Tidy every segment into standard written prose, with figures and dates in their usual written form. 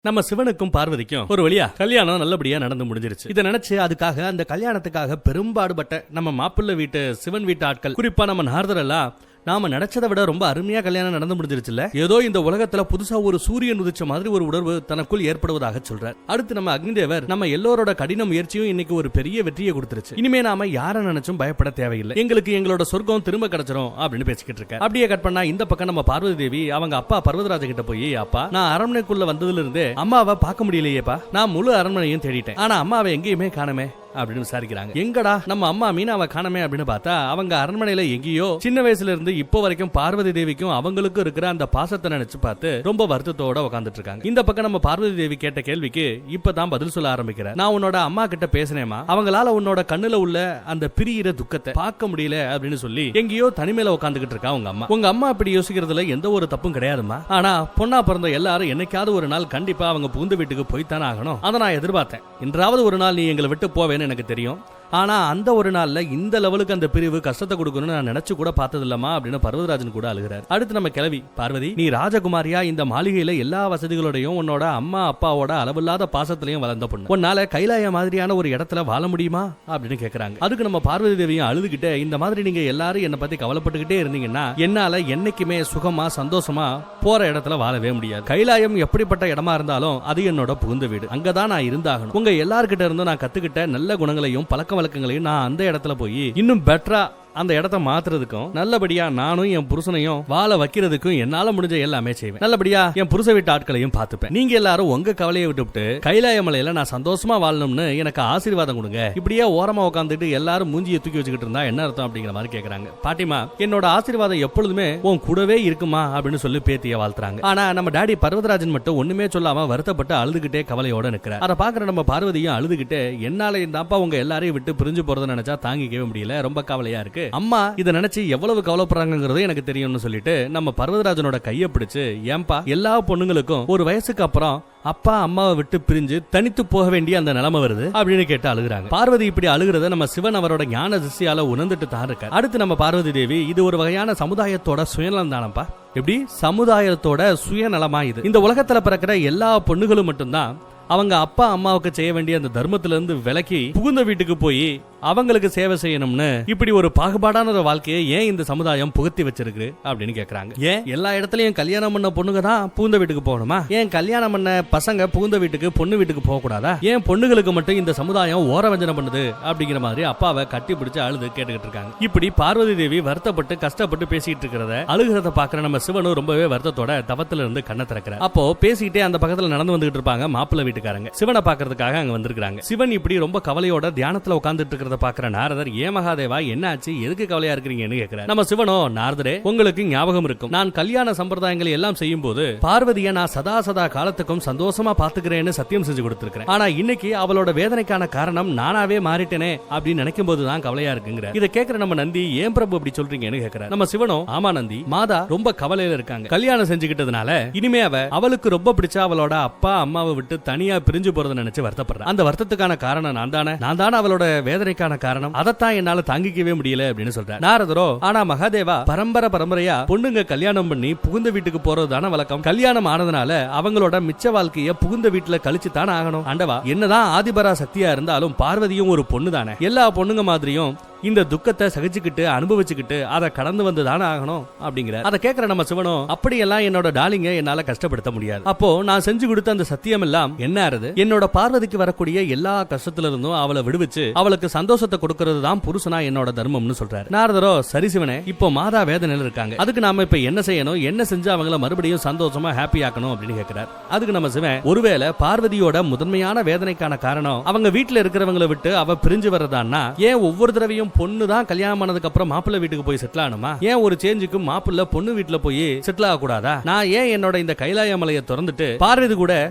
நம்ம சிவனுக்கும் பார்வதிக்கும் ஒரு வழியா கல்யாணம் நல்லபடியா நடந்து முடிஞ்சிருச்சு. இதை நினைச்சு அதுக்காக அந்த கல்யாணத்துக்காக பெரும்பாடுபட்ட நம்ம மாப்பிள்ளை வீட்டு சிவன் வீட்டு ஆட்கள், குறிப்பா நம்ம நாரதர் எல்லாம் நாம நினைச்சதை விட ரொம்ப அருமையா கல்யாணம் நடந்து முடிஞ்சிருச்சுல, ஏதோ இந்த உலகத்துல புதுசா ஒரு சூரியன் உதிச்ச மாதிரி ஒரு உணர்வு தனக்குள் ஏற்படுவதாக சொல்றார். அடுத்து நம்ம அக்னிதேவர் நம்ம எல்லோரோட கடின முயற்சியும் இன்னைக்கு ஒரு பெரிய வெற்றியை கொடுத்துருச்சு. இனிமே நாம யார நினைச்சும் பயப்பட தேவையில்லை, எங்களுக்கு எங்களோட சொர்க்கம் திரும்ப கிடைச்சிரும் அப்படின்னு பேசிக்கிட்டு இருக்க. அப்படியே கட் பண்ணா இந்த பக்கம் நம்ம பார்வதி தேவி அவங்க அப்பா பர்வதராஜ கிட்ட போய், அப்பா நான் அரண்மனைக்குள்ள வந்ததுல இருந்தே அம்மாவை பார்க்க முடியலையேப்பா, நான் முழு அரண்மனையும் தேடிட்டேன், ஆனா அம்மாவை எங்கேயுமே காணமே அப்படின்னு விசாரிக்கிறாங்க. எங்கடா நம்ம அம்மா மீனாவை காணமே அப்படின்னு பார்த்தா அவங்க அரண்மனையில எங்கேயோ சின்ன வயசுல இருந்து இப்போ வரைக்கும் பார்வதி தேவிக்கும் அவங்களுக்கும் இருக்கிற அந்த பாசத்தை நினைச்சு பார்த்து ரொம்ப வருத்தத்தோட உட்கார்ந்துட்டு இருக்காங்க. இந்த பக்கம் நம்ம பார்வதி தேவி கேட்ட கேள்விக்கு இப்பதான் பதில் சொல்ல ஆரம்பிக்கிறேன். நான் உன்னோட அம்மா கிட்ட பேசினேமா, அவங்களால உன்னோட கண்ணுல உள்ள அந்த பிரியிற துக்கத்தை பார்க்க முடியல அப்படின்னு சொல்லி எங்கேயோ தனிமையில உட்காந்துக்கிட்டு இருக்கா உங்க அம்மா. உங்க அம்மா அப்படி யோசிக்கிறதுல எந்த ஒரு தப்பும் கிடையாதுமா, ஆனா பொண்ணா பிறந்த எல்லாரும் என்னைக்காவது ஒரு நாள் கண்டிப்பா அவங்க புகுந்த வீட்டுக்கு போய்த்தானே ஆகணும். அதை நான் எதிர்பார்த்தேன். இன்றாவது ஒரு நாள் நீ எங்களை விட்டு போவேன்னு எனக்கு தெரியும், ஆனா அந்த ஒரு நாள்ல இந்த லெவலுக்கு அந்த பிரிவு கஷ்டத்தை கொடுக்கணும்னு நான் நினைச்சு கூட பார்த்தது இல்லமா அப்படின்னு பர்வதராஜன் கூட அழுகிறார். அடுத்து நம்ம கிளவி பார்வதி, நீ ராஜகுமாரியா இந்த மாளிகையில எல்லா வசதிகளோடையும் உன்னோட அம்மா அப்பாவோட அளவில்லாத பாசத்திலையும் வளர்ந்த பொண்ணு, உன்னால கைலாய மாதிரியான ஒரு இடத்துல வாழ முடியுமா அப்படின்னு கேக்குறாங்க. அதுக்கு நம்ம பார்வதி தேவியும் அழுதுகிட்டே, இந்த மாதிரி நீங்க எல்லாரும் என்ன பத்தி கவலைப்பட்டுக்கிட்டே இருந்தீங்கன்னா என்னால என்னைக்குமே சுகமா சந்தோஷமா போற இடத்துல வாழவே முடியாது. கைலாயம் எப்படிப்பட்ட இடமா இருந்தாலும் அது என்னோட புகுந்த வீடு, அங்கதான் நான் இருந்தாகணும். உங்க எல்லார்கிட்ட இருந்தும் நான் கத்துக்கிட்ட நல்ல குணங்களையும் பழக்க வழக்கங்களையும் நான் அந்த இடத்துல போய் இன்னும் பெட்டரா அந்த இடத்தை மாத்துறதுக்கும் நல்லபடியா நானும் என் புருஷனையும் வாழ வைக்கிறதுக்கும் என்னால முடிஞ்ச எல்லாமே செய்வேன். நல்லபடியா என் புருஷ வீட்டு ஆட்களையும் பார்த்துப்பேன். நீங்க எல்லாரும் உங்க கவலையை விட்டுவிட்டு கைலாய மலையில நான் சந்தோஷமா வாழணும்னு எனக்கு ஆசீர்வாதம் கொடுங்க. இப்படியே ஓரமா உட்காந்துட்டு எல்லாரும் மூஞ்சியை தூக்கி வச்சுக்கிட்டு இருந்தா என்ன அர்த்தம் அப்படிங்கிற மாதிரி கேக்குறாங்க. பாட்டிமா, என்னோட ஆசீர்வாதம் எப்பொழுதுமே உன் கூடவே இருக்குமா அப்படின்னு சொல்லி பேத்திய வாழ்த்துறாங்க. ஆனா நம்ம டாடி பர்வதராஜன் மட்டும் ஒண்ணுமே சொல்லாம வருத்தப்பட்டு அழுதுகிட்டே கவலையோட நிக்கிறார். அதை பாக்குற நம்ம பார்வதியும் அழுதுகிட்டே, என்னால இந்த அப்பா உங்க எல்லாரையும் விட்டு பிரிஞ்சு போறதை நினைச்சா தாங்கிக்கவே முடியல, ரொம்ப கவலையா இருக்கு. அம்மா இத நினைச்சு எவ்வளவு கவலைப்படுறாங்கிறது எனக்கு தெரியும்னு சொல்லிட்டு நம்ம பர்வதராஜனோட கையை பிடிச்சு, ஏன்பா எல்லா பொண்ணுங்களுக்கும் ஒரு வயசுக்கு அப்புறம் அப்பா அம்மாவை விட்டு பிரிஞ்சு தனித்து போக வேண்டிய அந்த நிலைமை வருது அப்படின்னு கேட்டு அழுகுறாங்க. பார்வதி இப்படி அழுகிறத நம்ம சிவன் அவரோட ஞான திசையால உணர்ந்துட்டு தான் இருக்கார். அடுத்து நம்ம பார்வதி தேவி, இது ஒரு வகையான சமுதாயத்தோட சுயநலம் தானப்பா, எப்படி சமுதாயத்தோட சுயநலமா இது? இந்த உலகத்துல பிறக்கிற எல்லா பொண்ணுகளும் மட்டும்தான் அவங்க அப்பா அம்மாவுக்கு செய்ய வேண்டிய அந்த தர்மத்துல இருந்து விலக்கி புகுந்த வீட்டுக்கு போய் அவங்களுக்கு சேவை செய்யணும்னு இப்படி ஒரு பாகுபாடான ஒரு வாழ்க்கையை ஏன் இந்த சமுதாயம் புகுத்தி வச்சிருக்கு அப்படின்னு கேக்குறாங்க. ஏன் எல்லா இடத்துலயும் கல்யாணம் பண்ண பொண்ணுங்க தான் புகுந்த வீட்டுக்கு போகணுமா? ஏன் கல்யாணம் பண்ண பசங்க புகுந்த வீட்டுக்கு பொண்ணு வீட்டுக்கு போக கூடாதா? ஏன் பொண்ணுகளுக்கு மட்டும் இந்த சமுதாயம் ஓரவஞ்சனை பண்ணுது அப்படிங்கிற மாதிரி அப்பாவை கட்டி பிடிச்சு அழுது கேட்டுக்கிட்டு இருக்காங்க. இப்படி பார்வதி தேவி வருத்தப்பட்டு கஷ்டப்பட்டு பேசிட்டு இருக்கிறத அழுகிறத பாக்குற நம்ம சிவனும் ரொம்பவே வருத்தத்தோட தவத்துல இருந்து கண்ணை திறக்கிறார். அப்போ பேசிக்கிட்டே அந்த பக்கத்துல நடந்து வந்துகிட்டு இருப்பாங்க மாப்பிள்ளை வீட்டுக்காரங்க, சிவனை பாக்குறதுக்காக அங்க வந்திருக்காங்க. சிவன் இப்படி ரொம்ப கவலையோட தியானத்துல உட்கார்ந்துட்டு இருக்கிறத பாக்குற நாரதர், ஏ மகாதேவா என்னாச்சு, எதுக்கு கவலையா இருக்கிறீங்கன்னு கேக்குறாரு. நம்ம சிவனோ, நாரதரே உங்களுக்கு ஞாபகம் இருக்கும், நான் கல்யாண சம்பிரதாயங்களை எல்லாம் செய்யும் போது பார்வதியை நான் சதா காலத்துக்கும் சந்தோஷமா பாத்துக்கிறேன்னு சத்தியம் செஞ்சு கொடுத்திருக்கிறேன். ஆனா இன்னைக்கு அவளோட வேதனைக்கான காரணம் நானாவே மாறிட்டேனே அப்படின்னு நினைக்கும் போதுதான் கவலையா இருக்குங்கிற. இதை கேட்கிற நம்ம நந்தி, ஏன் பிரபு அப்படி சொல்றீங்கன்னு கேக்குறாரு. நம்ம சிவனோ, ஆமா நந்தி, மாதா ரொம்ப கவலையில இருக்காங்க. கல்யாணம் செஞ்சுக்கிட்டதுனால இனிமே அவளுக்கு ரொம்ப பிடிச்ச அவளோட அப்பா அம்மாவை விட்டு தனியா பிரிஞ்சு போறதை நினைச்சு வருத்தப்படுறேன். அந்த வருத்தத்துக்கான காரணம் நான் தானே அவளோட வேதனைக்கான காரணம், அதைத்தான் என்னால தாங்கிக்கவே முடியல அப்படின்னு சொல்றாரு. நாரதரோ, ஆனா மகாதேவா, பரம்பரையா பொண்ணுங்க கல்யாணம் பண்ணி புகுந்த வீட்டுக்கு போறதுதான வழக்கம். கல்யாணம் ஆனதுனால அவங்களோட மிச்ச வாழ்க்கைய புகுந்த வீட்டுல கழிச்சு தானே ஆகணும். ஆண்டவா, என்னதான் ஆதிபரா சக்தியா இருந்தாலும் பார்வதியும் ஒரு பொண்ணு தானே. எல்லா பொண்ணுங்க மாதிரியும் இந்த துக்கத்தை சகிச்சுக்கிட்டு அனுபவிச்சுக்கிட்டு அதை கடந்து வந்து தானே ஆகணும் அப்படிங்கிற. அதை கேட்கிற நம்ம சிவனும், அப்படியெல்லாம் என்னோட டாலிங்க என்னால கஷ்டப்படுத்த முடியாது. அப்போ நான் செஞ்சு கொடுத்த அந்த சத்தியம் எல்லாம் என்ன ஆறுது? என்னோட பார்வதிக்கு வரக்கூடிய எல்லா கஷ்டத்துல இருந்தும் அவளை விடுவிச்சு அவளுக்கு சந்தோஷத்தை கொடுக்கிறது தான் புருஷனா என்னோட தர்மம்னு சொல்றாரு. நாரதரோ, சரி சிவனே, இப்போ மாதா வேதனையில இருக்காங்க, அதுக்கு நாம இப்ப என்ன செய்யணும், என்ன செஞ்சு அவங்கள மறுபடியும் சந்தோஷமா ஹாப்பி ஆக்கணும் அப்படின்னு கேட்கிறார். அதுக்கு நம்ம சிவன், ஒருவேளை பார்வதியோட முதன்மையான வேதனைக்கான காரணம் அவங்க வீட்டுல இருக்கிறவங்களை விட்டு அவ பிரிஞ்சு வர்றதான்னா, ஏன் ஒவ்வொரு தடவையும் பொண்ணுதான் கல்யாணம் ஆனதுக்கு அப்புறம் மாப்பிள்ளை வீட்டுக்கு போய் செட்டில் ஆகணுமா? ஏன் ஒரு சேஞ்சுக்கு மாப்பிள்ளை பொண்ணு வீட்டுல போய் செட்டில் ஆக கூடாதா? நான் ஏன் என்னோட இந்த கைலாய மலையை திறந்துட்டு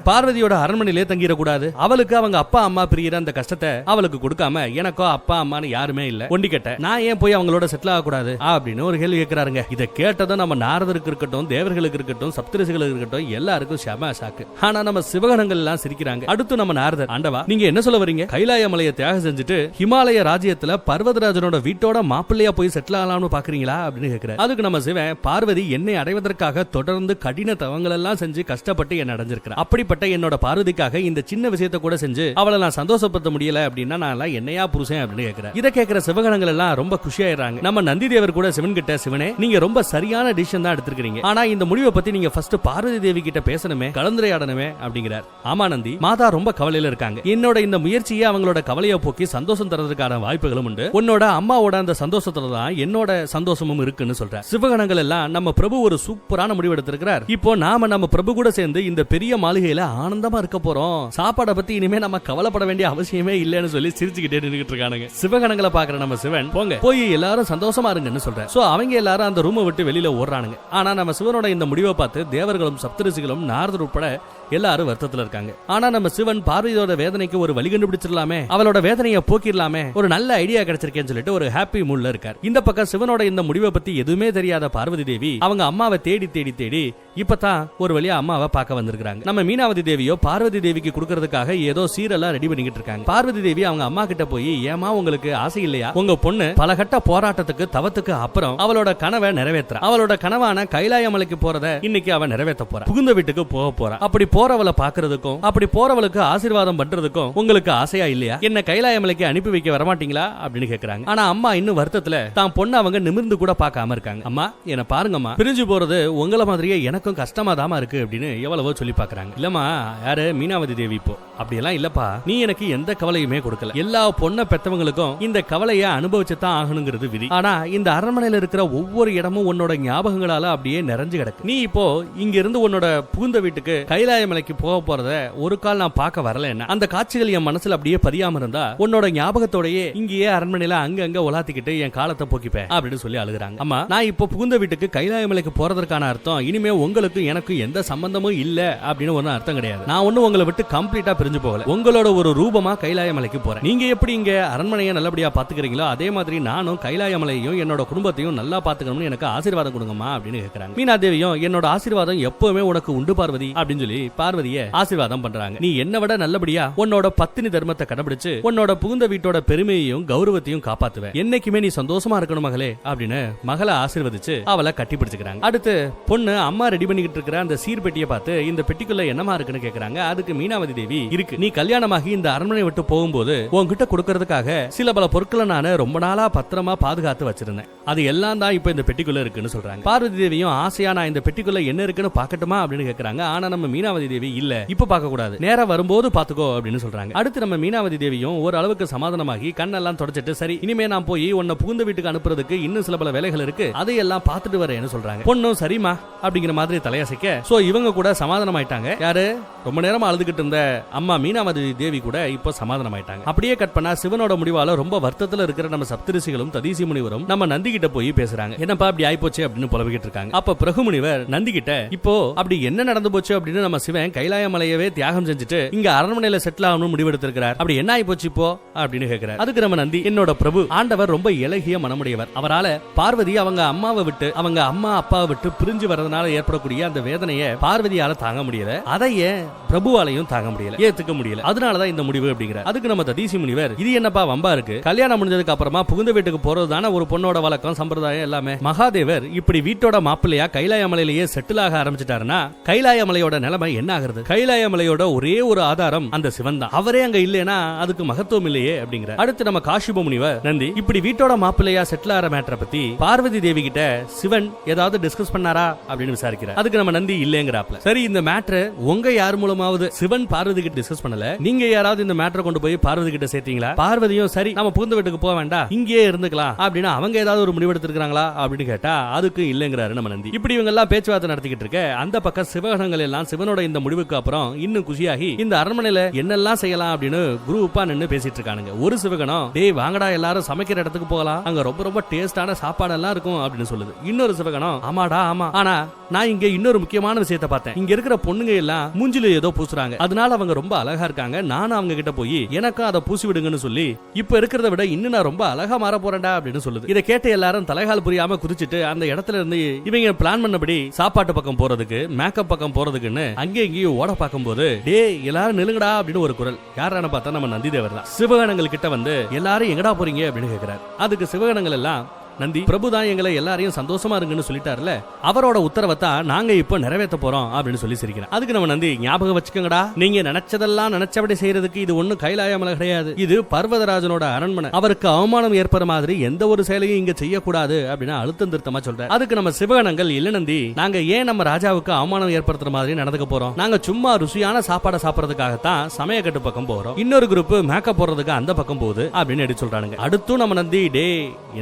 பார்வதியோட அரண்மனையிலே தங்கிடக்கூடாது? அவளுக்கு அவங்க அப்பா அம்மா பிரியிற அந்த கஷ்டத்தை அவளுக்கு கொடுக்காம எனக்கோ அப்பா அம்மான்னு யாருமே இல்ல, ஒண்டிக்கட்ட நான் ஏன் போய் அவங்களோட செட்டில் ஆக கூடாது அப்படின்னு ஒரு கேள்வி கேட்கிறாருங்க. இதை கேட்டதும் நம்ம நாரதருக்கு இருக்கட்டும், தேவர்களுக்கு இருக்கட்டும், சப்தரிசிகளுக்கு இருக்கட்டும், எல்லாருக்கும் செம ஷாக்கு. ஆனா நம்ம சிவகணங்கள் எல்லாம் சிரிக்கிறாங்க. அடுத்து நம்ம நாரதர், ஆண்டவா நீங்க என்ன சொல்ல வரீங்க? கைலாய மலையை தியாகம் செஞ்சுட்டு ஹிமாலய ராஜ்யத்துல பர்வதராஜ நாகராஜனோட வீட்டோட மாப்பிள்ளையா போய் செட்டில் ஆகலாம்னு பாக்குறீங்களா அப்படின்னு கேக்குறாரு. அதுக்கு நம்ம சிவன், பார்வதி என்னை அடைவதற்காக தொடர்ந்து கடின தவங்கள் எல்லாம் செஞ்சு கஷ்டப்பட்டு என்ன அடைஞ்சிருக்கிறேன். அப்படிப்பட்ட என்னோட பார்வதிக்காக இந்த சின்ன விஷயத்தை கூட செஞ்சு அவளை நான் சந்தோஷப்படுத்த முடியல அப்படின்னா நான் என்னையா புருஷன் அப்படின்னு கேக்குறேன். இதை கேட்கிற சிவகணங்கள் எல்லாம் ரொம்ப குஷியாயிராங்க. நம்ம நந்தி தேவர் கூட சிவன் கிட்ட, சிவனே நீங்க ரொம்ப சரியான டிசிஷன் தான் எடுத்திருக்கீங்க, ஆனா இந்த முடிவை பத்தி நீங்க ஃபர்ஸ்ட் பார்வதி தேவி கிட்ட பேசணுமே, கலந்துரையாடணுமே அப்படிங்கிறார். ஆமா நந்தி, மாதா ரொம்ப கவலையில இருக்காங்க. என்னோட இந்த முயற்சியை அவங்களோட கவலையை போக்கி சந்தோஷம் தரதுக்கான வாய்ப்புகளும் உண்டு. உன்னோட அம்மாவோட அந்த சந்தோஷத்துல தான் என்னோட சந்தோஷமும் இருக்குன்னு சொல்ற. சிவகணங்கள் எல்லாம் நம்ம பிரபு ஒரு சூப்பரான முடிவு எடுத்திருக்கிறார். இப்போ நாம நம்ம பிரபு கூட சேர்ந்து இந்த பெரிய மாளிகையில ஆனந்தமா இருக்க போறோம். சாப்பாடை பத்தி இனிமே நம்ம கவலைப்பட வேண்டிய அவசியமே இல்லைன்னு சொல்லி சிரிச்சுக்கிட்டே நின்னுட்டு இருக்கானுங்க. சிவகணங்களை பாக்குற நம்ம சிவன், போங்க போய் எல்லாரும் சந்தோஷமா இருங்கன்னு சொல்ற. சோ அவங்க எல்லாரும் அந்த ரூமை விட்டு வெளியில ஓடுறானுங்க. ஆனா நம்ம சிவனோட இந்த முடிவை பார்த்து தேவர்களும் சப்தரிசிகளும் நாரதர் உட்பட எல்லாரும் வருத்தத்துல இருக்காங்க. ஆனா நம்ம சிவன் பார்வதியோட வேதனைக்கு ஒரு வழி கண்டுபிடிச்சிடலாமே, அவளோட வேதனையை போக்கிடலாமே, ஒரு நல்ல ஐடியா கிடைச்சிருக்கேன்னு சொல்லிட்டு ஒரு ஹாப்பி மூட்ல இருக்கார். இந்த பக்கம் சிவனோட இந்த முடிவை பத்தி எதுவுமே தெரியாத பார்வதி தேவி அவங்க அம்மாவை தேடி தேடி தேடி இப்பதான் ஒரு வழியா அம்மாவை பார்க்க வந்திருக்காங்க. நம்ம மீனாவதி தேவியோ பார்வதி தேவிக்கு கொடுக்கறதுக்காக ஏதோ சீரெல்லாம் ரெடி பண்ணிக்கிட்டு இருக்காங்க. பார்வதி தேவி அவங்க அம்மா கிட்ட போய், ஏமா உங்களுக்கு ஆசை இல்லையா, உங்க பொண்ணு பலகட்ட போராட்டத்துக்கு தவத்துக்கு அப்புறம் அவளோட கனவை நிறைவேற்ற, அவளோட கனவான கைலாய மலைக்கு போறத இன்னைக்கு அவ நிறைவேற்ற போறா, புகுந்த வீட்டுக்கு போக போறா. அப்படி போறவளை பாக்குறதுக்கும் அப்படி போறவளுக்கு ஆசீர்வாதம் பண்றதுக்கும் உங்களுக்கு ஆசையா இல்லையா, என்ன கைலாய மலைக்கு அனுப்பி வைக்க வரமாட்டீங்களா அப்படின்னு கேக்குறாங்க. ஆனா அம்மா இன்னும் வருத்தத்துல தான் பொண்ணு அவங்க நிமிர்ந்து கூட பார்க்காம இருக்காங்க. அம்மா என்ன பாருங்கம்மா, பிரிஞ்சு போறது உங்களை மாதிரியே எனக்கும் கஷ்டமா தாமா இருக்கு அப்படின்னு எவ்வளவோ சொல்லி பாக்குறாங்க. இல்லம்மா, யாரு மீனாவதி தேவி, இப்போ அப்படி எல்லாம் இல்லப்பா, நீ எனக்கு எந்த கவலையுமே கொடுக்கல. எல்லா பொண்ணை பெத்தவங்களுக்கும் இந்த கவலையை அனுபவிச்சுதான் ஆகணுங்கிறது விதி. ஆனா இந்த அரண்மனையில இருக்கிற ஒவ்வொரு இடமும் உன்னோட ஞாபகங்களால அப்படியே நிறைஞ்சு கிடக்கு. நீ இப்போ இங்க இருந்து உன்னோட புகுந்த வீட்டுக்கு கைலாய மலைக்கு போக போறத ஒரு கால் நான் பார்க்க வரல. என்ன அந்த காட்சிகள் என் மனசுல அப்படியே பதியாம இருந்தா உன்னோட ஞாபகத்தோடயே இங்கேயே அரண்மனையில அங்க உலாத்திக்கிட்டு என் காலத்தை போக்கிப்பேன் அப்படின்னு சொல்லி அழுகுறாங்க. அம்மா, நான் இப்போ புகுந்த வீட்டுக்கு கைலாய மலைக்கு போறதற்கான அர்த்தம் இனிமே உங்களுக்கு எனக்கு எந்த சம்பந்தமும் இல்ல அப்படின்னு ஒன்னும் அர்த்தம் கிடையாது. நான் ஒன்னும் உங்களை விட்டு கம்ப்ளீட்டா பிரிஞ்சு போகல. உங்களோட ஒரு ரூபமா கைலாய மலைக்கு போறேன். நீங்க எப்படி இங்க அரண்மனையை நல்லபடியா பாத்துக்கிறீங்களோ அதே மாதிரி நானும் கைலாய மலையையும் என்னோட குடும்பத்தையும் நல்லா பாத்துக்கணும்னு எனக்கு ஆசீர்வாதம் கொடுங்கம்மா அப்படின்னு கேக்குறாங்க. மீனாதேவியும், என்னோட ஆசீர்வாதம் எப்பவுமே உனக்கு உண்டு பார்வதி அப்படின்னு சொல்லி பார்வதியை ஆசீர்வாதம் பண்றாங்க. நீ என்ன விட நல்லபடியா உன்னோட பத்தினி தர்மத்தை கடைபிடிச்சு உன்னோட புகுந்த வீட்டோட பெருமையையும் கௌரவத்தையும் காப்பாத்துவ. என்னைக்குமே நீ சந்தோஷமா இருக்கணும் மகளே அப்படின்னு மகளை ஆசீர்வதிச்சு அவளை கட்டி பிடிச்சுக்கிறாங்க. அடுத்து பொண்ணு அம்மா ரெடி பண்ணிக்கிட்டு இருக்கிற அந்த சீர்பெட்டியை பார்த்து, இந்த பெட்டிக்குள்ள என்னமா இருக்குன்னு கேக்குறாங்க. அதுக்கு மீனாவதி தேவி, இருக்கு, நீ கல்யாணமாகி இந்த அரண்மனை விட்டு போகும்போது உன்கிட்ட கொடுக்கறதுக்காக சில பல பொருட்களை நான் ரொம்ப நாளா பத்திரமா பாதுகாத்து வச்சிருந்தேன். அது எல்லாம் தான் இப்ப இந்த பெட்டிக்குள்ள இருக்குன்னு சொல்றாங்க. பார்வதி தேவியும் ஆசையா, நான் இந்த பெட்டிக்குள்ள என்ன இருக்குன்னு பாக்கட்டுமா அப்படின்னு கேக்குறாங்க. ஆனா நம்ம மீனாவதி தேவி, இல்ல இப்ப பார்க்க கூடாது, நேரா வரும்போது பாத்துக்கோ அப்படின்னு சொல்றாங்க. அடுத்து நம்ம மீனாவதி தேவியும் ஒரு அளவுக்கு சமாதானமாகி கண்ணெல்லாம் தொடச்சிட்டு, சரி இனிமே நான் போய் உன்னை புகுந்த வீட்டுக்கு அனுப்புறதுக்கு இன்னும் சில பல வேலைகள் இருக்கு, அதையெல்லாம் பார்த்துட்டு வரேன்னு சொல்றாங்க. பொண்ணும் சரிமா அப்படிங்கிற மாதிரி தலையசைக்க, சோ இவங்க கூட சமாதானம் ஆயிட்டாங்க. யாரு ரொம்ப நேரமா அழுதுகிட்டு இருந்த அம்மா மீனாவதி தேவி கூட இப்போ சமாதானம் ஆயிட்டாங்க. அப்படியே கட் பண்ணா சிவனோட முடிவால ரொம்ப வருத்தத்துல இருக்கிற நம்ம சப்தரிசிகளும் ததீசி முனிவரும் நம்ம நந்தி கிட்ட போய் பேசுறாங்க. என்னப்பா அப்படி ஆயிப்போச்சு அப்படின்னு புலம்பிக்கிட்டு இருக்காங்க. அப்ப பிரகு முனிவர் நந்தி கிட்ட, இப்போ அப்படி என்ன நடந்து போச்சு அப்படின்னு நம்ம சிவன் கைலாய மலையவே தியாகம் செஞ்சுட்டு இங்க அரண்மனையில செட்டில் ஆகணும் முடிவெடுத்திருக்கிறார், அப்படி என்ன ஆயி போச்சு இப்போ அப்படின்னு கேட்கிறார். அதுக்கு நம்ம நந்தி, என்னோட பிரபு ஆண்டவர் ரொம்ப இலகிய மனமுடையவர். அவரால பார்வதி அவங்க அம்மாவை விட்டு அவங்க அம்மா அப்பாவை விட்டு பிரிஞ்சு வரதுனால ஏற்படக்கூடிய அந்த வேதனையை பார்வதியால தாங்க முடியல, அதையே பிரபுவாலையும் தாங்க முடியல, ஏத்துக்க முடியல, அதனாலதான் இந்த முடிவு அப்படிங்கிறார். அதுக்கு நம்ம ததீசி முனிவர், இது என்னப்பா வம்பா இருக்கு, கல்யாணம் முடிஞ்சதுக்கு அப்புறமா புகுந்த வீட்டுக்கு போறதுதானே ஒரு பொண்ணோட வழக்கம் சம்பிரதாயம் எல்லாமே. மகாதேவர் இப்படி வீட்டோட மாப்பிள்ளையா கைலாய மலையிலேயே செட்டில் ஆக ஆரம்பிச்சிட்டாருன்னா கைலாய மலையோட நிலைமை என்ன ஆகுறது? கைலாய மலையோட ஒரே ஒரு ஆதாரம் அந்த சிவன் தான், அவரே அங்க இல்லைன்னா அதுக்கு மகத்துவம் இல்லையே அப்படிங்கிற. அடுத்து நம்ம காஷிப முனிவர், நந்தி இப்படி வீட்டோட மாப்பிள்ளையா செட்டில் ஆகிற மேட்டரை பத்தி பார்வதி தேவி கிட்ட சிவன் ஏதாவது டிஸ்கஸ் பண்ணாரா அப்படின்னு விசாரிக்கிறார். அதுக்கு நம்ம நந்தி இல்லங்கிறாப்ல. சரி, இந்த மேட்டர் உங்க யார் மூலமாவது சிவன் பார்வதி கிட்ட டிஸ்கஸ் பண்ணல, நீங்க யாராவது இந்த மேட்டரை கொண்டு போய் பார்வதி கிட்ட சேர்த்தீங்களா? பார்வதியும் சரி நம்ம புகுந்த வீட்டுக்கு போக வேண்டாம் இங்கேயே இருந்துக்கலாம் அப்படின்னு அவங்க ஏதாவது ஒரு முடிவெடுத்திருக்காங்களா அப்படின்னு கேட்டா அதுக்கு இல்லங்கிறாரு நம்ம நந்தி. இப்படி இவங்க எல்லாம் பேச்சுவார்த்தை நடத்திக்கிட்டு இருக்க அந்த பக்கம் சிவகணங்கள் எல்லாம் சிவனோட இந்த முடிவுக்கு அப்புறம் இன்னும் குஷியாகி இந்த அரண்மனையில என்னெல்லாம் செய்யலாம் அப்படின்னு குரூப்பா நின்னு பேசிட்டு இருக்கானுங்க. ஒரு சிவகணம், டேய் வாங்கடா எல்லாரும் சமைக்கிற இடத்துக்கு போகலாம், அங்க ரொம்ப ரொம்ப டேஸ்டான சாப்பாடு எல்லாம் இருக்கும் அப்படின்னு சொல்லுது. இன்னொரு சிவகணம், ஆமாடா ஆமா, ஆனா நான் இங்க இன்னொரு முக்கியமான விஷயத்தை பார்த்தேன். இங்க இருக்கிற பொண்ணுங்க எல்லாம் மூஞ்சில ஏதோ பூசுறாங்க, அதனால அவங்க ரொம்ப அழகா இருக்காங்க. நானும் அவங்க கிட்ட போய் எனக்கும் அதை பூசி விடுங்கன்னு சொல்லி இப்ப இருக்கிறத விட இன்னும் நான் ரொம்ப அழகா மாற போறேன்டா அப்படின்னு சொல்லுது. இதை கேட்டு எல்லாரும் தலைகால் புரியாம குதிச்சுட்டு அந்த இடத்துல இருந்து இவங்க பிளான் பண்ணபடி சாப்பாட்டு பக்கம் போறதுக்கு, மேக்கப் பக்கம் போறதுக்குன்னு அங்கே இங்கேயும் ஓட பார்க்கும் போது, டே எல்லாரும் நிலுங்கடா அப்படின்னு ஒரு குரல். யாரான பார்த்தா நம்ம நந்தி தேவர் தான். சிவகணங்கள் கிட்ட வந்து எல்லாரும் எங்கடா போறீங்க அப்படின்னு கேட்கிறார். அதுக்கு சிவகணங்கள் எல்லாம், நந்தி பிரபு தான் எங்களை எல்லாரையும் சந்தோஷமா இருங்கன்னு சொல்லிட்டாருல, அவரோட உத்தரவை தான் நாங்க இப்ப நிறைவேற்ற போறோம் அப்படின்னு சொல்லி சிரிக்கிறேன். அதுக்கு நம்ம நந்தி, ஞாபகம் வச்சுக்கோங்கடா, நீங்க நினைச்சதெல்லாம் நினைச்சபடி செய்யறதுக்கு இது ஒண்ணு கைலாயமலை கிடையாது, இது பர்வதராஜனோட அரண்மனை. அவருக்கு அவமானம் ஏற்படுற மாதிரி எந்த ஒரு செயலையும் இங்க செய்யக்கூடாது அப்படின்னு அழுத்தம் திருத்தமா சொல்றாரு. அதுக்கு நம்ம சிவகணங்கள், இல்ல நந்தி, நாங்க ஏன் நம்ம ராஜாவுக்கு அவமானம் ஏற்படுத்துற மாதிரி நடந்துக்க போறோம்? நாங்க சும்மா ருசியான சாப்பாடை சாப்பிடறதுக்காகத்தான் சமயக்கட்டு பக்கம் போறோம். இன்னொரு குரூப் மேக்கப் போடுறதுக்கு அந்த பக்கம் போகுது அப்படின்னு எடுத்து சொல்றானுங்க. அடுத்தும் நம்ம நந்தி, டே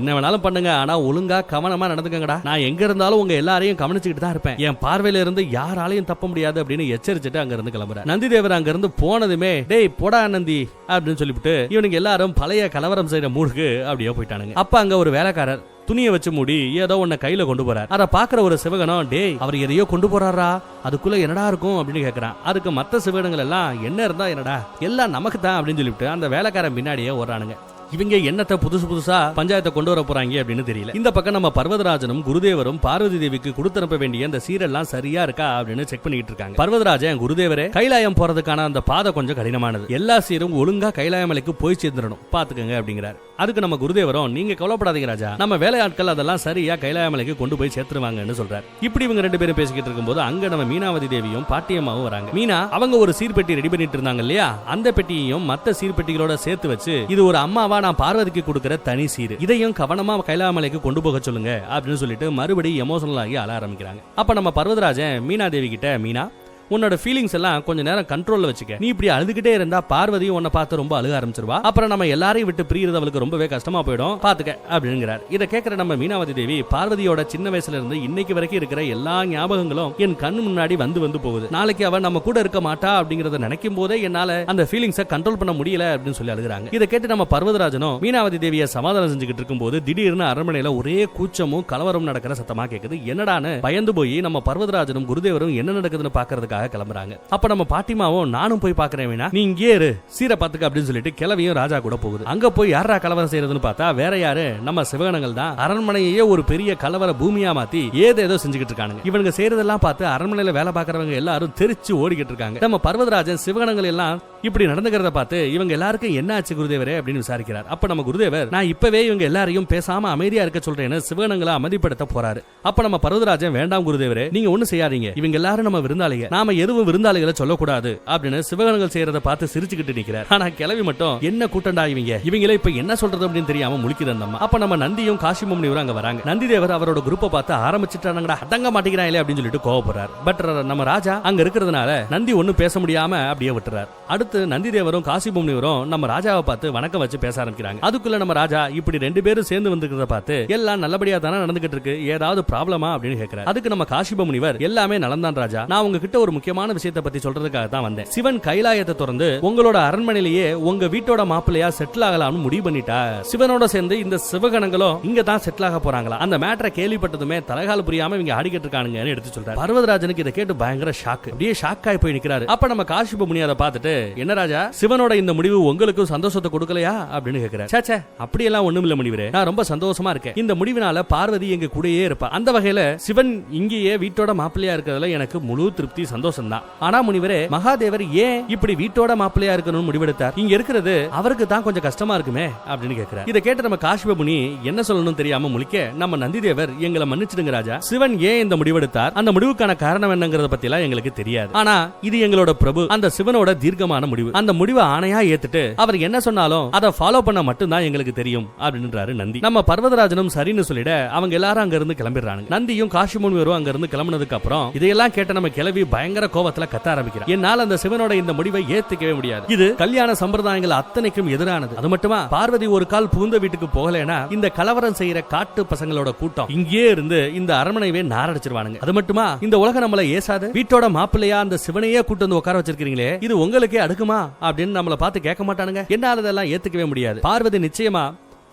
என்ன வேணாலும் பண்ணுங்க, ஆனா ஒழுங்கா கவனமா நடந்துக்கங்கடா, நான் எங்க இருந்தாலும் உங்க எல்லாரையும் கவனிச்சுக்கிட்டு தான் இருப்பேன், என் பார்வையில இருந்து யாராலையும் தப்ப முடியாது அப்படின்னு எச்சரிச்சுட்டு அங்க இருந்து கிளம்புற. நந்தி தேவர் அங்க இருந்து போனதுமே, டேய் போடா நந்தி அப்படின்னு சொல்லிவிட்டு இவனுக்கு எல்லாரும் பழைய கலவரம் செய்யற மூடுக்கு அப்படியே போயிட்டானுங்க. அப்ப அங்க ஒரு வேலைக்காரர் துணியை வச்சு மூடி ஏதோ ஒன்ன கையில கொண்டு போறார். அத பாக்குற ஒரு சிவகணம், டேய் அவர் எதையோ கொண்டு போறாரா, அதுக்குள்ள என்னடா இருக்கும் அப்படின்னு கேக்குறான். அதுக்கு மத்த சிவகணங்கள் எல்லாம், என்ன இருந்தா என்னடா, எல்லாம் நமக்கு தான் அப்படின்னு சொல்லிட்டு அந்த வேலைக்காரன் பின்னாடியே ஓடுறானுங்க. இவங்க என்னத்தை புதுசா பஞ்சாயத்தை கொண்டு வர போறாங்க அப்படின்னு தெரியல. இந்த பக்கம் நம்ம பர்வதராஜனும் குருதேவரும் பார்வதி தேவிக்கு கொடுத்தனுப்ப வேண்டிய அந்த சீரெல்லாம் சரியா இருக்கா அப்படின்னு செக் பண்ணிட்டு இருக்காங்க. பர்வதராஜன், குருதேவரே கைலாயம் போறதுக்கான அந்த பாதை கொஞ்சம் கடினமானது, எல்லா சீரும் ஒழுங்கா கைலாயமலைக்கு போய் சேர்ந்துடணும், பாத்துக்கங்க அப்படிங்கிறாரு. அதுக்கு நம்ம குருதேவரும், நீங்க கவலைப்படாதீங்க ராஜா, நம்ம வேலையாட்கள் அதெல்லாம் சரியா கைலாயமலைக்கு கொண்டு போய் சேர்த்துருவாங்கன்னு சொல்றாரு. இப்படி இவங்க ரெண்டு பேரும் பேசிக்கிட்டு இருக்கும்போது அங்க நம்ம மீனாவதி தேவியும் பாட்டியம்மாவும் வராங்க. மீனா அவங்க ஒரு சீர்பெட்டி ரெடி பண்ணிட்டு இருந்தாங்க இல்லையா, அந்த பெட்டியையும் மத்த சீர்பெட்டிகளோட சேர்த்து வச்சு, இது ஒரு அம்மாவா நான் பார்வதிக்கு கொடுக்கிற தனி சீர், இதையும் கவனமா கைலாயமலைக்கு கொண்டு போக சொல்லுங்க அப்படின்னு சொல்லிட்டு மறுபடியும் எமோஷனல் ஆகி அழ ஆரம்பிக்கிறாங்க. அப்ப நம்ம பர்வதராஜன் மீனா தேவி கிட்ட, மீனா உன்னோட ஃபீலிங்ஸ் எல்லாம் கொஞ்ச நேரம் கண்ட்ரோல்ல வச்சுக்க, நீ இப்படி அழுதுகிட்டே இருந்தா பார்வதியும் உன்னை பார்த்து ரொம்ப அழுக ஆரம்பிச்சிருவா, அப்புறம் நம்ம எல்லாரையும் விட்டு பிரியறது அவளுக்கு ரொம்பவே கஷ்டமா போயிடும், பாத்துக்க அப்படிங்கிறார். இதை கேட்கிற நம்ம மீனாவதி தேவி, பார்வதியோட சின்ன வயசுல இருந்து இன்னைக்கு வரைக்கும் இருக்கிற எல்லா ஞாபகங்களும் என் கண்ணு முன்னாடி வந்து போகுது, நாளைக்கு அவன் நம்ம கூட இருக்க மாட்டா அப்படிங்கறத நினைக்கும் போதே என்னால அந்த ஃபீலிங்ஸை கண்ட்ரோல் பண்ண முடியல அப்படின்னு சொல்லி அழுகுறாங்க. இதை கேட்டு நம்ம பர்வதராஜனும் மீனாவதி தேவியை சமாதானம் செஞ்சுக்கிட்டு இருக்கும் போது திடீர்னு அரண்மனையில ஒரே கூச்சமும் கலவரம் நடக்கிற சத்தமா கேக்குது. என்னடான்னு பயந்து போய் நம்ம பர்வதராஜனும் குருதேவரும் என்ன நடக்குதுன்னு பாக்குறதுக்காக கிளம்புறாங்க. அப்ப நம்ம பாட்டிமாவும், நானும் போய் பாக்குறேன் வேணா, நீ இங்கே இரு, சீரை பாத்துக்க அப்படின்னு சொல்லிட்டு கிளவியும் ராஜா கூட போகுது. அங்க போய் யாரா கலவரம் செய்யறதுன்னு பார்த்தா வேற யாரு, நம்ம சிவகணங்கள் தான். அரண்மனையே ஒரு பெரிய கலவர பூமியா மாத்தி ஏதேதோ செஞ்சுக்கிட்டு இருக்காங்க. இவங்க செய்யறதெல்லாம் பார்த்து அரண்மனையில வேலை பாக்குறவங்க எல்லாரும் தெரிச்சு ஓடிக்கிட்டு இருக்காங்க. நம்ம பர்வதராஜன் சிவகணங்கள் எல்லாம் இப்படி நடந்துக்கிறத பார்த்து இவங்க எல்லாருக்கும் என்ன ஆச்சு குருதேவரே அப்படின்னு விசாரிக்கிறார். அப்ப நம்ம குருதேவர், நான் இப்பவே இவங்க எல்லாரையும் பேசாம அமைதியா இருக்க சொல்றேன்னு சிவகணங்களை அமைதிப்படுத்த போறாரு. அப்ப நம்ம பர்வதராஜன், வேண்டாம் குருதேவரே, நீங்க ஒண்ணு செய்யாதீங்க, இவங்க எல்லாரும் நம்ம விருந்தாளிங்க, நாம எதுவும் விருந்தாளிகளை சொல்லக்கூடாது அப்படின்னு சிவகணங்கள் செய்யறத பார்த்து சிரிச்சுக்கிட்டு நிக்கிறார். ஆனா கிளவி மட்டும், என்ன கூட்டண்டா இவங்களே இப்ப என்ன சொல்றது அப்படின்னு தெரியாம முழிக்குது அந்த அம்மா. அப்ப நம்ம நந்தியும் காசிமும் முனிவரும் அங்க வராங்க. நந்தி தேவர் அவரோட குரூப்பை பார்த்து ஆரம்பிச்சுட்டாங்கடா, அடங்க மாட்டேங்கிறாங்களே அப்படின்னு சொல்லிட்டு கோவப்படுறார். பட் நம்ம ராஜா அங்க இருக்கிறதுனால நந்தி ஒண்ணு பேச முடியாம அப்படியே விட்டுறார். அடுத்து நந்தி தேவரும் காசிமும் முனிவரும் நம்ம ராஜாவை பார்த்து வணக்கம் வச்சு பேச ஆரம்பிக்கிறாங்க. அதுக்குள்ள நம்ம ராஜா, இப்படி ரெண்டு பேரும் சேர்ந்து வந்திருக்கிறத பார்த்து எல்லாம் நல்லபடியா தானே நடந்துகிட்டு இருக்கு, ஏதாவது ப்ராப்ளமா அப்படின்னு கேட்கிறார். அதுக்கு நம்ம காசிமும் முனிவர், எல்லாமே நலம்தான் ராஜா, நான் உங்ககிட்ட ஒரு முக்கியமான விஷயத்தை பத்தி சொல்றதுக்காக தான் வந்தேன். சிவன் கைலாயத்தை திறந்து உங்களோட அரண்மனையிலேயே உங்க வீட்டோட மாப்பிள்ளையா செட்டில் ஆகலாம்னு முடிவு பண்ணிட்டா. சிவனோட சேர்ந்து இந்த சிவகணங்களும் இங்க தான் செட்டில் ஆக போறாங்களா. அந்த மேட்டரை கேள்விப்பட்டதுமே தலைகால புரியாம இவங்க ஆடிக்கிட்டு இருக்கானுங்கன்னு எடுத்து சொல்றாரு. பர்வதராஜனுக்கு இதை கேட்டு பயங்கர ஷாக், அப்படியே ஷாக் ஆகி போய் நிக்கிறாரு. அப்ப நம்ம காசிப முனி அதை பார்த்துட்டு, என்ன ராஜா, சிவனோட இந்த முடிவு உங்களுக்கு சந்தோஷத்தை கொடுக்கலையா அப்படின்னு கேட்கிறார். சே, அப்படியெல்லாம் ஒண்ணும் இல்ல முனிவரே, நான் ரொம்ப சந்தோஷமா இருக்கேன். இந்த முடிவினால பார்வதி எங்க கூடயே இருப்பா. அந்த வகையில சிவன் இங்கேயே வீட்டோட மாப்பிள்ளையா இருக்கிறதுல எனக்கு முழு திருப்தி, சந்தோஷம் தான். ஆனா முனிவரே, மகாதேவர் ஏன் இப்படி வீட்டோட மாப்பிள்ளையா இருக்கணும்னு முடிவெடுத்தார்? இங்க இருக்கிறது அவருக்கு தான் கொஞ்சம் கஷ்டமா இருக்குமே அப்படின்னு கேட்கிறார். இதை கேட்டு நம்ம காசிப முனி என்ன சொல்லணும் தெரியாம முழிக்க, நம்ம நந்தி தேவர், எங்களை மன்னிச்சிடுங்க ராஜா, சிவன் ஏன் இந்த முடிவெடுத்தார், அந்த முடிவுக்கான காரணம் என்னங்கறத பத்தி எல்லாம் எங்களுக்கு தெரியாது. ஆனா இது எங்களோட பிரபு, அந்த சிவனோட தீர்க்கமான முடிவு. அந்த முடிவை ஆணையா ஏத்துட்டு அவர் என்ன சொன்னாலும் அதை ஃபாலோ பண்ண மட்டும்தான் எங்களுக்கு தெரியும் அப்படின்றாரு நந்தி. நம்ம பர்வதராஜனும் சரின்னு சொல்லிட அவங்க எல்லாரும் அங்க இருந்து கிளம்பிடுறாங்க. நந்தியும் காசிமுனிவரும் அங்க இருந்து கிளம்பினதுக்கு அப்புறம் இதையெல்லாம் கேட்ட நம்ம கிளவி பயங்கர கோபத்துல கத்த ஆரம்பிக்கிறார். என்னால் அந்த சிவனோட இந்த முடிவை ஏத்துக்கவே முடியாது, இது கல்யாண சம்பிரதாயங்கள் அத்தனைக்கும் எதிரானது. அது மட்டுமா, பார்வதி ஒரு கால் புகுந்த வீட்டுக்கு போகலனா இந்த கலவரம் செய்யற காட்டு பசங்களோட கூட்டம் இங்கே இருந்து இந்த அரண்மனைவே நாரடிச்சிருவானுங்க. அது மட்டுமா, இந்த உலகம் நம்மள ஏசாது, வீட்டோட மாப்பிள்ளையா அந்த சிவனையே கூட்டு வந்து உட்கார வச்சிருக்கீங்களே, இது உங்களுக்கே அடுக்குமா அப்படின்னு நம்மள பார்த்து கேட்க மாட்டானுங்க. என்னால இதெல்லாம் ஏத்துக்கவே முடியாது. பார்வதி நிச்சயமா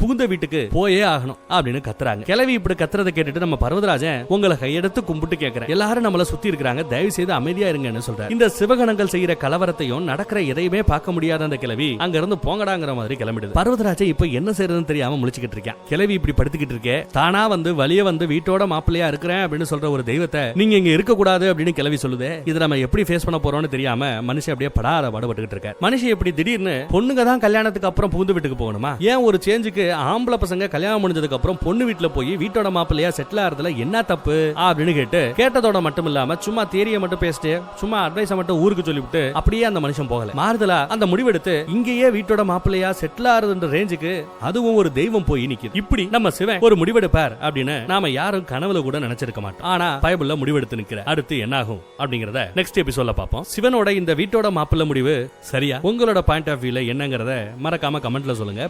புகுந்த வீட்டுக்கு போயே ஆகணும் அப்படின்னு கத்துறாங்க. கிளவி இப்படி கத்துறதை கேட்டுட்டு நம்ம பர்வதராஜன் உங்களை கையெடுத்து கும்பிட்டு கேட்கிறேன், எல்லாரும் நம்மள சுத்தி இருக்காங்க, தயவு செய்து அமைதியா இருங்கன்னு சொல்றாரு. இந்த சிவகணங்கள் செய்யற கலவரத்தையும் நடக்கிற எதையுமே பார்க்க முடியாத அந்த கிளவி அங்க இருந்து போங்கடாங்கிற மாதிரி கிளம்பிடுது. பர்வதராஜன் இப்ப என்ன செய்யறதுன்னு தெரியாம முழிச்சுக்கிட்டு இருக்கேன். கிளவி இப்படி படுத்துக்கிட்டு இருக்கே, தானா வந்து வழிய வந்து வீட்டோட மாப்பிள்ளையா இருக்கிறேன் அப்படின்னு சொல்ற ஒரு தெய்வத்தை நீங்க இங்க இருக்க கூடாது அப்படின்னு கிளவி சொல்லுது. இதை நம்ம எப்படி ஃபேஸ் பண்ண போறோம்னு தெரியாம மனுஷன் அப்படியே படாத பாடுபட்டுக்கிட்டு இருக்க. மனுஷன் எப்படி திடீர்னு பொண்ணுங்க தான் கல்யாணத்துக்கு அப்புறம் புகுந்து வீட்டுக்கு போகணுமா? ஏன் ஒரு சேஞ்சுக்கு ஆம்பளை பசங்க கல்யாணம் முடிஞ்சதுக்கு அப்புறம் பொண்ணு வீட்டுல போய் வீட்டோட மாப்பிள்ளையா செட்டில் ஆறதுல என்ன தப்பு அப்படின்னு கேட்டதோட மட்டும் இல்லாம சும்மா தேரிய மட்டும் பேசிட்டு சும்மா அட்வைஸ் மட்டும் ஊருக்கு சொல்லிவிட்டு அப்படியே அந்த மனுஷன் போகல. மாறுதலா அந்த முடிவெடுத்து இங்கேயே வீட்டோட மாப்பிள்ளையா செட்டில் ஆறதுன்ற ரேஞ்சுக்கு அதுவும் ஒரு தெய்வம் போய் நிக்குது. இப்படி நம்ம சிவன் ஒரு முடிவெடுப்பார் அப்படின்னு நாம யாரும் கனவுல கூட நினைச்சிருக்க மாட்டோம். ஆனா பைபிள்ல முடிவெடுத்து நிக்கிற. அடுத்து என்ன ஆகும் அப்படிங்கறத நெக்ஸ்ட் எபிசோட்ல பாப்போம். சிவனோட இந்த வீட்டோட மாப்பிள்ளை முடிவு சரியா? உங்களோட பாயிண்ட் ஆஃப் வியூல என்னங்கறத மறக்காம கமெண்ட்ல சொல்லுங்க.